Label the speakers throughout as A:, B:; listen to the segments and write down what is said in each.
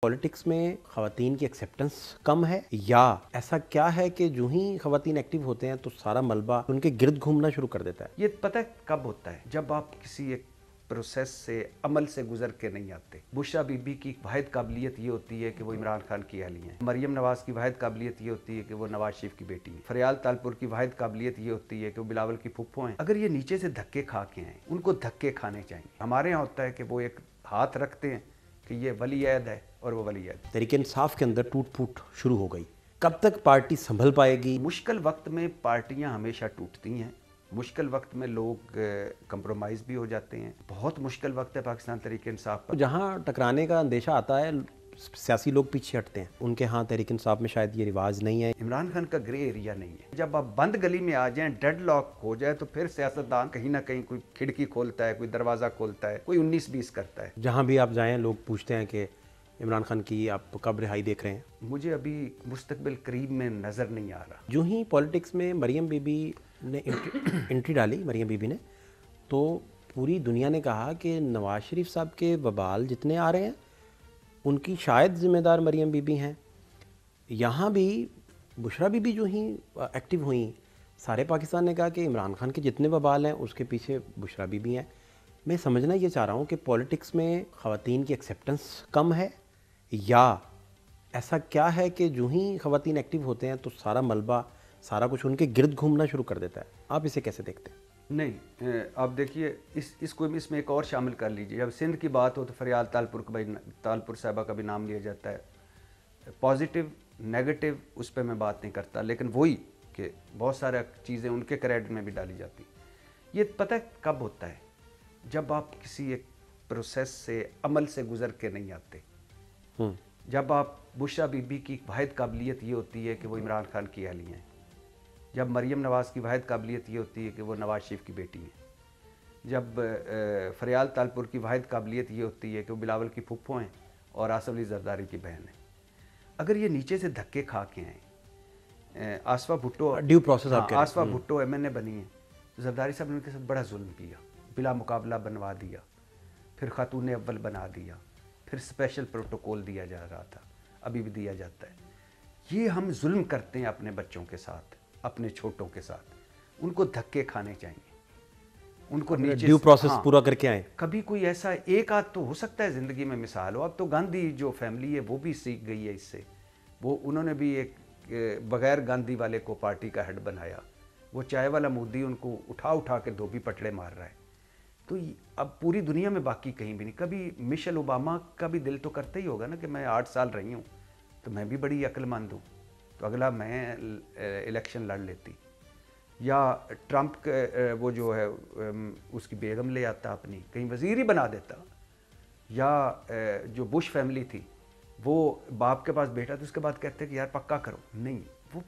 A: Politics में ख़वातीन की एक्सेप्टेंस कम है या ऐसा क्या है कि जो ही ख़वातीन एक्टिव होते हैं तो सारा मलबा उनके गिर्द घूमना शुरू कर देता है?
B: ये पता है कब होता है? जब आप किसी एक प्रोसेस से, अमल से गुजर के नहीं आते। बुशरा बीबी की वाहिद काबिलियत ये होती है कि वो इमरान खान की अहली हैं। मरियम नवाज की वाहिद काबिलियत ये होती है कि वो नवाज शरीफ की बेटी है। फरियाल तालपुर की वाहिद काबिलियत ये होती है कि वो बिलावल की फुप्पो हैं। अगर ये नीचे से धक्के खा के आए, उनको धक्के खाने चाहिए। हमारे यहाँ होता है कि वो एक हाथ रखते हैं कि ये वली अहद है और वो वली अहद।
A: तहरीक इंसाफ के अंदर टूट फूट शुरू हो गई, कब तक पार्टी संभल पाएगी?
B: मुश्किल वक्त में पार्टियां हमेशा टूटती हैं। मुश्किल वक्त में लोग कंप्रोमाइज़ भी हो जाते हैं। बहुत मुश्किल वक्त है पाकिस्तान तहरीक इंसाफ का।
A: जहाँ टकराने का अंदेशा आता है सियासी लोग पीछे हटते हैं। उनके यहाँ तहरीक इंसाफ में शायद ये रिवाज नहीं है।
B: इमरान खान का ग्रे एरिया नहीं है। जब आप बंद गली में आ जाएं, डेड लॉक हो जाए, तो फिर सियासतदान कहीं ना कहीं कोई खिड़की खोलता है, कोई दरवाज़ा खोलता है, कोई 19-20 करता है।
A: जहाँ भी आप जाएँ लोग पूछते हैं कि इमरान खान की आप कब रिहाई देख रहे हैं?
B: मुझे अभी मुस्तकबिल करीब में नज़र नहीं आ रहा।
A: जो ही पॉलिटिक्स में मरियम बीबी ने एंट्री डाली, मरियम बीबी ने, तो पूरी दुनिया ने कहा कि नवाज शरीफ साहब के बवाल जितने आ रहे हैं उनकी शायद ज़िम्मेदार मरियम बीबी हैं। यहाँ भी बुशरा बीबी जो ही एक्टिव हुई, सारे पाकिस्तान ने कहा कि इमरान खान के जितने बवाल हैं उसके पीछे बुशरा बीबी हैं। मैं समझना ये चाह रहा हूँ कि पॉलिटिक्स में ख़वातीन की एक्सेप्टेंस कम है या ऐसा क्या है कि जो ही ख़वातीन एक्टिव होते हैं तो सारा मलबा, सारा कुछ उनके गिर्द घूमना शुरू कर देता है? आप इसे कैसे देखते हैं?
B: नहीं, आप देखिए, इसको इसमें एक और शामिल कर लीजिए। जब सिंध की बात हो तो फरियाल तालपुर साहिबा का भी नाम लिया जाता है। पॉजिटिव नेगेटिव उस पर मैं बात नहीं करता, लेकिन वही कि बहुत सारा चीज़ें उनके क्रेडिट में भी डाली जाती। ये पता है कब होता है? जब आप किसी एक प्रोसेस से, अमल से गुजर के नहीं आते। जब आप बुशरा बीबी की वाहिद काबिलियत ये होती है कि वो इमरान खान की अहली हैं। जब मरियम नवाज की वाहिद काबिलियत ये होती है कि वो नवाज शरीफ की बेटी हैं। जब फरियाल तालपुर की वाहिद काबिलियत ये होती है कि वो बिलावल की फुप्पो हैं और आसफ अली जरदारी की बहन है। अगर ये नीचे से धक्के खा के आए, आसफा भुट्टो
A: ड्यू प्रोसेस आप कह रहे हैं।
B: आसफा भुट्टो MNA बनी है, तो जरदारी साहब ने उनके साथ बड़ा जुल्म किया, बिला मुकाबला बनवा दिया, फिर खातून अव्वल बना दिया, फिर स्पेशल प्रोटोकॉल दिया जा रहा था, अभी भी दिया जाता है। ये हम जुल्म करते हैं अपने बच्चों के साथ, अपने छोटों के साथ। उनको धक्के खाने चाहिए, उनको नीचे
A: ड्यू प्रोसेस पूरा करके आए।
B: कभी कोई ऐसा एक आध तो हो सकता है ज़िंदगी में मिसाल हो। अब तो गांधी जो फैमिली है वो भी सीख गई है इससे। वो उन्होंने भी एक बगैर गांधी वाले को पार्टी का हेड बनाया। वो चाय वाला मोदी उनको उठा उठा के धोबी पटड़े मार रहा है। तो अब पूरी दुनिया में बाकी कहीं भी नहीं। कभी मिशेल ओबामा का भी दिल तो करता ही होगा ना कि मैं 8 साल रही हूँ तो मैं भी बड़ी अक्लमंद हूँ, तो अगला मैं इलेक्शन लड़ लेती। या ट्रंप वो जो है उसकी बेगम ले आता अपनी, कहीं वज़ीर ही बना देता। या जो बुश फैमिली थी, वो बाप के पास बेटा तो उसके बाद कहते कि यार पक्का करो। नहीं, वो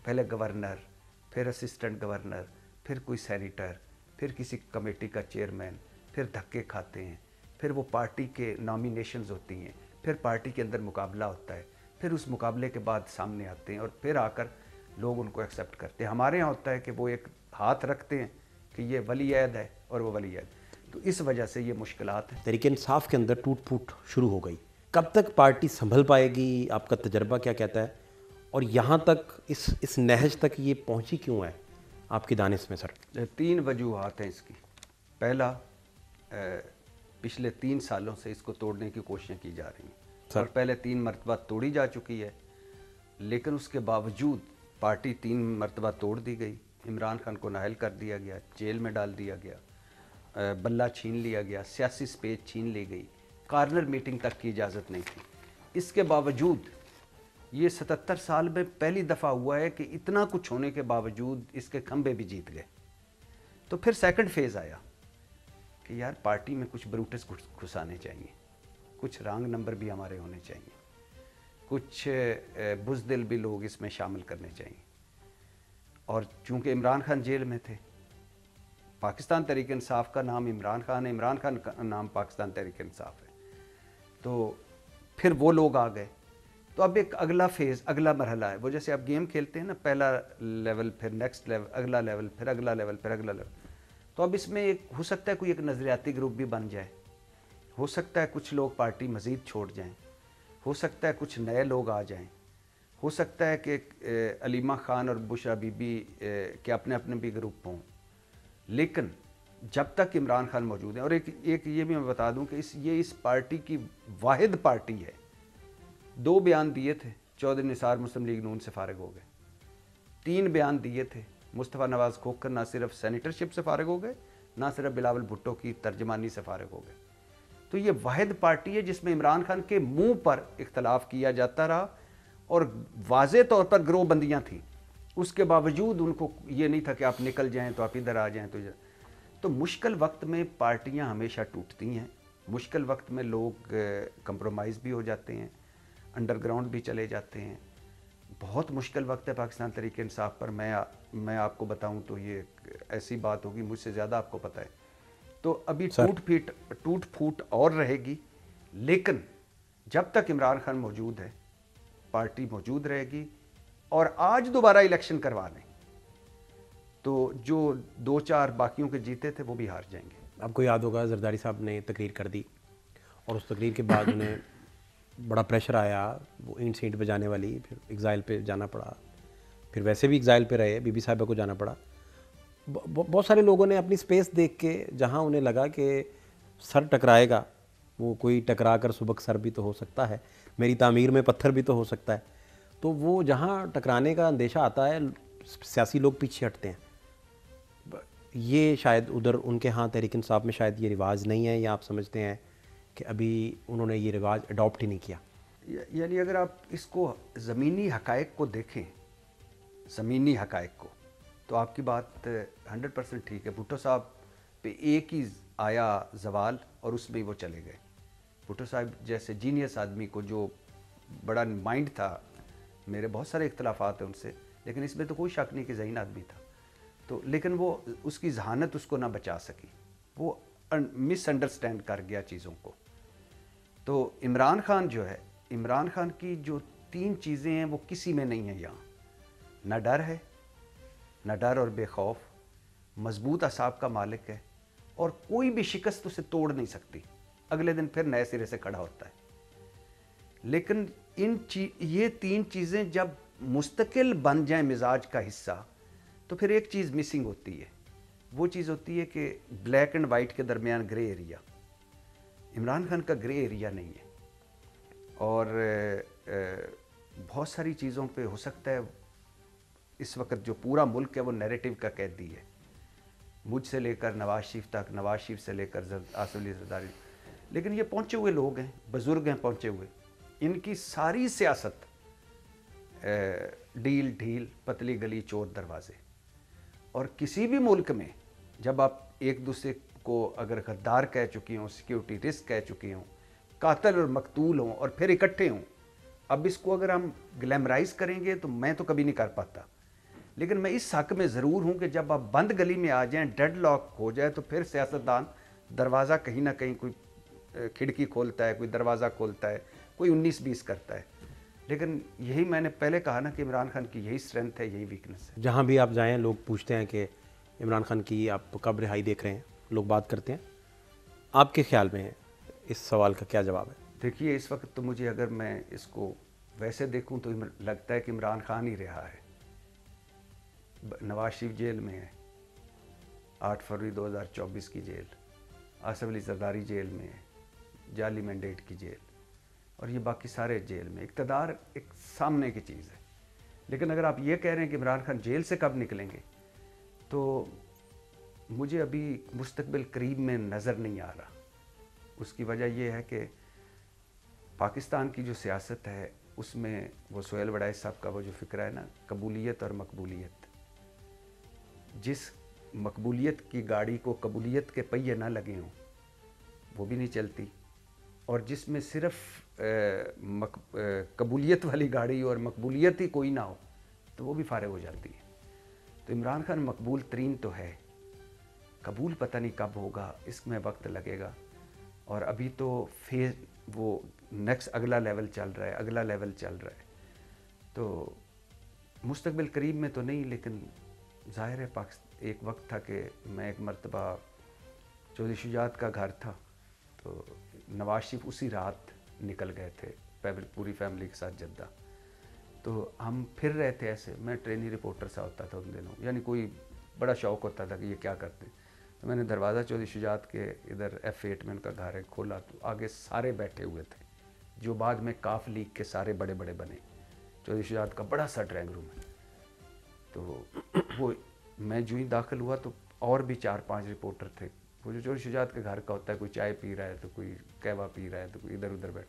B: पहले गवर्नर, फिर असिस्टेंट गवर्नर, फिर कोई सेनेटर, फिर किसी कमेटी का चेयरमैन, फिर धक्के खाते हैं, फिर वो पार्टी के नॉमिनेशंस होती हैं, फिर पार्टी के अंदर मुकाबला होता है, फिर उस मुकाबले के बाद सामने आते हैं और फिर आकर लोग उनको एक्सेप्ट करते हैं। हमारे यहाँ होता है कि वो एक हाथ रखते हैं कि ये वली अहद है और वो वली अहद। तो इस वजह से ये मुश्किलात हैं।
A: तहरीक इंसाफ के अंदर टूट फूट शुरू हो गई, कब तक पार्टी संभल पाएगी? आपका तजर्बा क्या कहता है? और यहाँ तक इस नहज तक ये पहुँची क्यों है आपकी दानिश में सर?
B: 3 वजूहात हैं इसकी। पहला, पिछले 3 सालों से इसको तोड़ने की कोशिशें की जा रही हैं और पहले 3 मरतबा तोड़ी जा चुकी है, लेकिन उसके बावजूद पार्टी 3 मरतबा तोड़ दी गई। इमरान खान को नाअहल कर दिया गया, जेल में डाल दिया गया, बल्ला छीन लिया गया, सियासी स्पेस छीन ली गई, कार्नर मीटिंग तक की इजाज़त नहीं थी। इसके बावजूद ये 77 साल में पहली दफ़ा हुआ है कि इतना कुछ होने के बावजूद इसके खंबे भी जीत गए। तो फिर सेकंड फेज़ आया कि यार पार्टी में कुछ ब्रूटस घुसाने चाहिए, कुछ रॉन्ग नंबर भी हमारे होने चाहिए, कुछ बुज़दिल भी लोग इसमें शामिल करने चाहिए। और चूंकि इमरान खान जेल में थे, पाकिस्तान तहरीक इंसाफ का नाम इमरान खान है, इमरान खान का नाम पाकिस्तान तहरीक इंसाफ है, तो फिर वो लोग आ गए। तो अब एक अगला फेज़, अगला मरहला है। वो जैसे आप गेम खेलते हैं ना, पहला लेवल, फिर नेक्स्ट लेवल, अगला लेवल, फिर अगला लेवल, फिर अगला लेवल। तो अब इसमें एक हो सकता है कोई एक नज़रियाती ग्रुप भी बन जाए, हो सकता है कुछ लोग पार्टी मज़ीद छोड़ जाएं, हो सकता है कुछ नए लोग आ जाएं, हो सकता है कि अलीमा खान और बुशरा बीबी के अपने अपने भी ग्रुप हों, लेकिन जब तक इमरान खान मौजूद है, और एक ये भी मैं बता दूं कि ये इस पार्टी की वाहिद पार्टी है। 2 बयान दिए थे, चौधरी निसार मुस्लिम लीग नून से फारिग हो गए। 3 बयान दिए थे, मुस्तफ़ा नवाज़ खोखर ना सिर्फ सेनेटरशिप से फारिग हो गए, ना सिर्फ बिलावल भुट्टो की तर्जमानी से फारिग हो गए। तो ये वाहिद पार्टी है जिसमें इमरान खान के मुंह पर इख्तलाफ किया जाता रहा और वाज़े तौर पर गिरोहबंदियाँ थीं। उसके बावजूद उनको ये नहीं था कि आप निकल जाएं तो आप इधर आ जाएं तो मुश्किल वक्त में पार्टियां हमेशा टूटती हैं। मुश्किल वक्त में लोग कंप्रोमाइज़ भी हो जाते हैं, अंडरग्राउंड भी चले जाते हैं। बहुत मुश्किल वक्त है पाकिस्तान तहरीक इंसाफ पर। मैं आपको बताऊं तो ये ऐसी बात होगी, मुझसे ज़्यादा आपको पता है। तो अभी टूट फूट और रहेगी, लेकिन जब तक इमरान खान मौजूद है पार्टी मौजूद रहेगी। और आज दोबारा इलेक्शन करवा लें तो जो 2-4 बाकियों के जीते थे वो भी हार जाएंगे।
A: आपको याद होगा जरदारी साहब ने तकरीर कर दी और उस तकरीर के बाद उन्हें बड़ा प्रेशर आया, वो ईंट सींट पे जाने वाली, फिर एग्ज़ाइल पे जाना पड़ा, फिर वैसे भी एग्ज़ाइल पे रहे, बीबी साहिबा को जाना पड़ा। बहुत सारे लोगों ने अपनी स्पेस देख के, जहाँ उन्हें लगा कि सर टकराएगा, वो कोई टकरा कर सुबह सर भी तो हो सकता है, मेरी तामीर में पत्थर भी तो हो सकता है, तो वो जहाँ टकराने का अंदेशा आता है सियासी लोग पीछे हटते हैं। ये शायद उधर उनके यहाँ तहरीक इंसाफ में शायद ये रिवाज नहीं है, या आप समझते हैं कि अभी उन्होंने ये रिवाज अडॉप्ट ही नहीं किया?
B: यानी अगर आप इसको ज़मीनी हकायक को देखें, ज़मीनी हकायक को, तो आपकी बात 100% ठीक है। भुट्टो साहब पे एक ही आया जवाल और उसमें ही वो चले गए। भुट्टो साहब जैसे जीनियस आदमी को, जो बड़ा माइंड था, मेरे बहुत सारे इख्तलाफात हैं उनसे, लेकिन इसमें तो कोई शक नहीं कि ज़हीन आदमी था, तो लेकिन वो उसकी जहानत उसको ना बचा सकी, वो मिसअंडरस्टैंड कर गया चीज़ों को। तो इमरान खान जो है, इमरान खान की जो 3 चीज़ें हैं वो किसी में नहीं है यहाँ। ना डर है, ना डर और बेखौफ, मजबूत असाब का मालिक है, और कोई भी शिकस्त उसे तोड़ नहीं सकती, अगले दिन फिर नए सिरे से खड़ा होता है। लेकिन ये 3 चीज़ें जब मुस्तकिल बन जाए मिजाज का हिस्सा, तो फिर एक चीज़ मिसिंग होती है। वो चीज़ होती है कि ब्लैक एंड वाइट के दरमियान ग्रे एरिया। इमरान खान का ग्रे एरिया नहीं है, और बहुत सारी चीज़ों पे हो सकता है इस वक्त जो पूरा मुल्क है वो नैरेटिव का कैदी है, मुझसे लेकर नवाज शरीफ तक, नवाज शरीफ से लेकर आसिफ अली जरदारी। लेकिन ये पहुँचे हुए लोग हैं, बुज़ुर्ग हैं पहुँचे हुए, इनकी सारी सियासत डील ढील, पतली गली, चोर दरवाजे। और किसी भी मुल्क में जब आप एक दूसरे को अगर गद्दार कह चुकी हों, सिक्योरिटी रिस्क कह चुकी हों, कातिल और मकतूल हों, और फिर इकट्ठे हों, अब इसको अगर हम ग्लैमराइज करेंगे तो मैं तो कभी नहीं कर पाता। लेकिन मैं इस हक में ज़रूर हूँ कि जब आप बंद गली में आ जाएं, डेड लॉक हो जाए, तो फिर सियासतदान दरवाज़ा कहीं ना कहीं, कोई खिड़की खोलता है, कोई दरवाज़ा खोलता है, कोई 19-20 करता है। लेकिन यही मैंने पहले कहा ना कि इमरान खान की यही स्ट्रेंथ है, यही वीकनेस है।
A: जहाँ भी आप जाएं लोग पूछते हैं कि इमरान खान की आप कब रिहाई देख रहे हैं, लोग बात करते हैं। आपके ख्याल में इस सवाल का क्या जवाब है?
B: देखिए, इस वक्त तो मुझे, अगर मैं इसको वैसे देखूं तो लगता है कि इमरान खान ही रहा है। नवाज शरीफ जेल में है, 8 फरवरी 2024 की जेल, आसिफ अली जरदारी जेल में है, जाली मैंडेट की जेल, और ये बाकी सारे जेल में। इक़्तिदार एक सामने की चीज़ है। लेकिन अगर आप ये कह रहे हैं कि इमरान खान जेल से कब निकलेंगे, तो मुझे अभी मुस्तकबिल करीब में नज़र नहीं आ रहा। उसकी वजह यह है कि पाकिस्तान की जो सियासत है उसमें वो सोहेल वड़ाइच साहब का वो जो फ़िक्र है ना, कबूलियत और मकबूलियत, जिस मकबूलियत की गाड़ी को कबूलियत के पहिए ना लगे हों वो भी नहीं चलती, और जिसमें सिर्फ कबूलियत वाली गाड़ी और मकबूलियत ही कोई ना हो तो वो भी फारिग हो जाती है। तो इमरान खान मकबूल तरीन तो है, कबूल पता नहीं कब होगा, इसमें वक्त लगेगा। और अभी तो फेज वो नेक्स्ट अगला लेवल चल रहा है, अगला लेवल चल रहा है। तो मुस्तकबिल करीब में तो नहीं, लेकिन ज़ाहिर है पाकिस्तान, एक वक्त था कि मैं एक मरतबा चौधरी शुजात का घर था, तो नवाज शरीफ उसी रात निकल गए थे पूरी फैमिली के साथ जद्दा। तो हम फिर रहे थे ऐसे, मैं ट्रेनी रिपोर्टर सा होता था उन दिनों, यानी कोई बड़ा शौक़ होता था कि ये क्या करते। तो मैंने दरवाज़ा चौधरी शुजात के इधर F8 में उनका घर है खोला, तो आगे सारे बैठे हुए थे जो बाद में काफ लीग के सारे बड़े बड़े बने। चौधरी शुजात का बड़ा सा ड्राइंग रूम है। तो वो मैं जो ही दाखिल हुआ तो और भी 4-5 रिपोर्टर थे। वो जो चौधरी शुजात के घर का होता है, कोई चाय पी रहा है तो कोई कहवा पी रहा है तो कोई इधर उधर बैठ।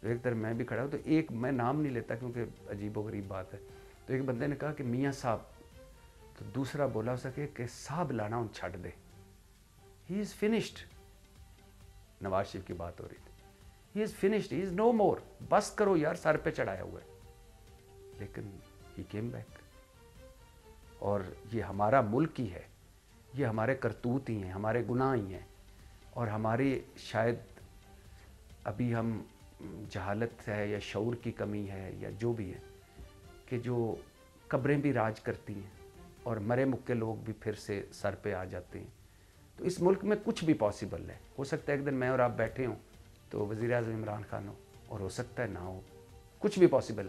B: तो एक तरह मैं भी खड़ा हूँ, तो एक, मैं नाम नहीं लेता क्योंकि अजीबोगरीब बात है, तो एक बंदे ने कहा कि मियाँ साहब, तो दूसरा बोला सके कि साहब लाना उन छड़ दे, he is finished. Nawaz Sharif की बात हो रही थी, he is finished, he is no more, बस करो यार, सर पे चढ़ाया हुआ है। लेकिन ही केम बैक। और ये हमारा मुल्क ही है, ये हमारे करतूत ही हैं, हमारे गुनाह ही हैं, और हमारी शायद अभी हम जहालत है या शऊर की कमी है या जो भी है, कि जो कब्रें भी राज करती हैं और मरे मुक्के लोग भी फिर से सर पे आ जाते हैं। तो इस मुल्क में कुछ भी पॉसिबल है। हो सकता है एक दिन मैं और आप बैठे हों तो वज़ीर आज़म इमरान खान हो, और हो सकता है ना हो, कुछ भी पॉसिबल है।